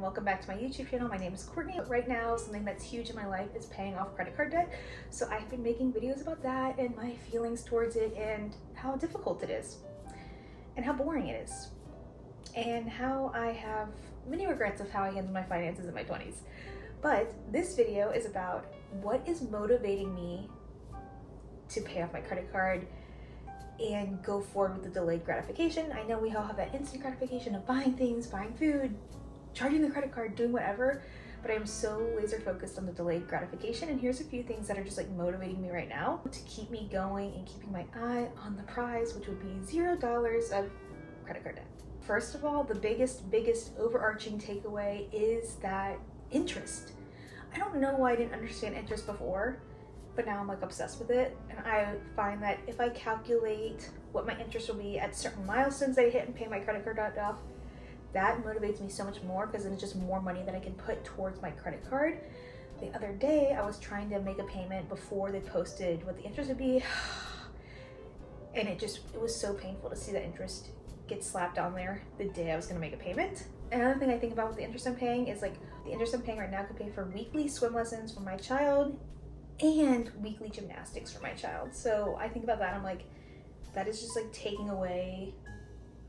Welcome back to my YouTube channel. My name is Courtney. Right now, something that's huge in my life is paying off credit card debt. So I've been making videos about that and my feelings towards it and how difficult it is and how boring it is and how I have many regrets of how I handled my finances in my 20s. But this video is about what is motivating me to pay off my credit card and go forward with the delayed gratification. I know we all have that instant gratification of buying things, buying food, charging the credit card, doing whatever, but I'm so laser focused on the delayed gratification. And here's a few things that are just like motivating me right now to keep me going and keeping my eye on the prize, which would be $0 of credit card debt. First of all, the biggest overarching takeaway is that interest. I don't know why I didn't understand interest before, but now I'm like obsessed with it. And I find that if I calculate what my interest will be at certain milestones that I hit and pay my credit card debt off, that motivates me so much more because then it's just more money that I can put towards my credit card. The other day, I was trying to make a payment before they posted what the interest would be. And it was so painful to see that interest get slapped on there the day I was gonna make a payment. Another thing I think about with the interest I'm paying is like the interest I'm paying right now could pay for weekly swim lessons for my child and weekly gymnastics for my child. So I think about that, I'm like, that is just like taking away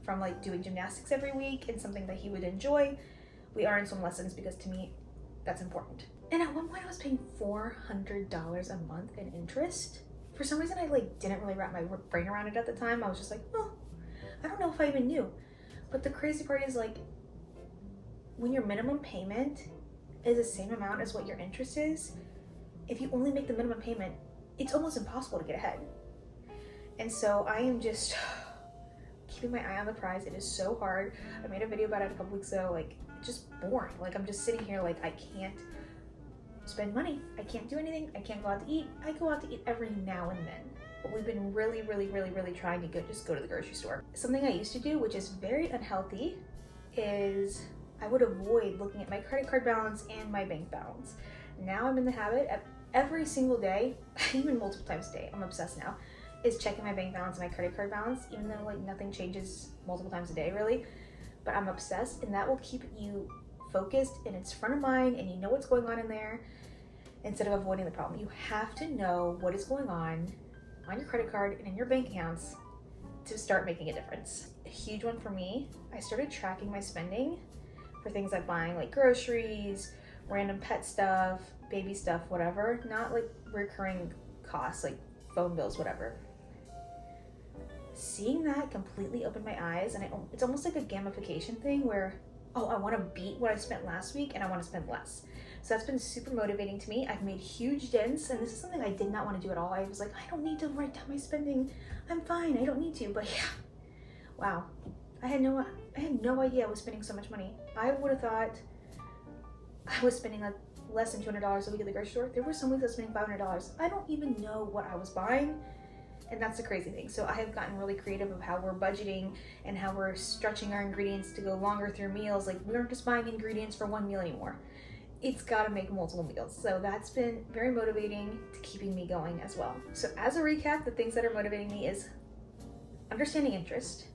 from like doing gymnastics every week and something that he would enjoy. We are in swim lessons because to me, that's important. And at one point I was paying $400 a month in interest. For some reason I like didn't really wrap my brain around it at the time. I was just like, oh, I don't know if I even knew. But the crazy part is like, when your minimum payment is the same amount as what your interest is, if you only make the minimum payment, it's almost impossible to get ahead. And so I am just keeping my eye on the prize. It is so hard. I made a video about it a couple weeks ago, like just boring. Like I'm just sitting here like I can't spend money. I can't do anything. I can't go out to eat. I go out to eat every now and then. But we've been really trying to just go to the grocery store. Something I used to do, which is very unhealthy, is I would avoid looking at my credit card balance and my bank balance. Now I'm in the habit of every single day, even multiple times a day, I'm obsessed now, is checking my bank balance and my credit card balance, even though like nothing changes multiple times a day really, but I'm obsessed, and that will keep you focused and it's front of mind and you know what's going on in there instead of avoiding the problem. You have to know what is going on your credit card and in your bank accounts to start making a difference. A huge one for me, I started tracking my spending for things like buying like groceries, random pet stuff, baby stuff, whatever, not like recurring costs like phone bills, whatever. Seeing that completely opened my eyes, and it's almost like a gamification thing where, oh, I want to beat what I spent last week and I want to spend less. So that's been super motivating to me. I've made huge dents, and this is something I did not want to do at all. I was like, I don't need to write down my spending. I'm fine, I don't need to. But yeah, wow. I had no idea I was spending so much money. I would have thought I was spending like less than $200 a week at the grocery store. There were some weeks I was spending $500. I don't even know what I was buying. And that's the crazy thing. So I have gotten really creative of how we're budgeting and how we're stretching our ingredients to go longer through meals. Like we aren't just buying ingredients for one meal anymore. It's got to make multiple meals. So that's been very motivating to keeping me going as well. So as a recap, the things that are motivating me is understanding interest,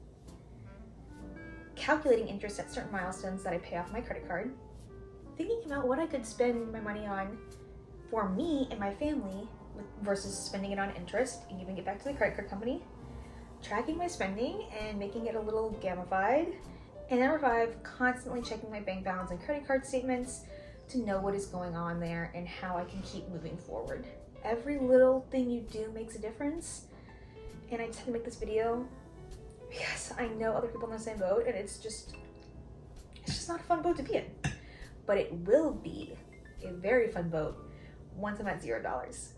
calculating interest at certain milestones that I pay off my credit card, thinking about what I could spend my money on for me and my family versus spending it on interest and giving it back to the credit card company, tracking my spending and making it a little gamified, and number 5, constantly checking my bank balance and credit card statements to know what is going on there and how I can keep moving forward. Every little thing you do makes a difference, and I just had to make this video because I know other people in the same boat, and it's just not a fun boat to be in. But it will be a very fun boat once I'm at $0.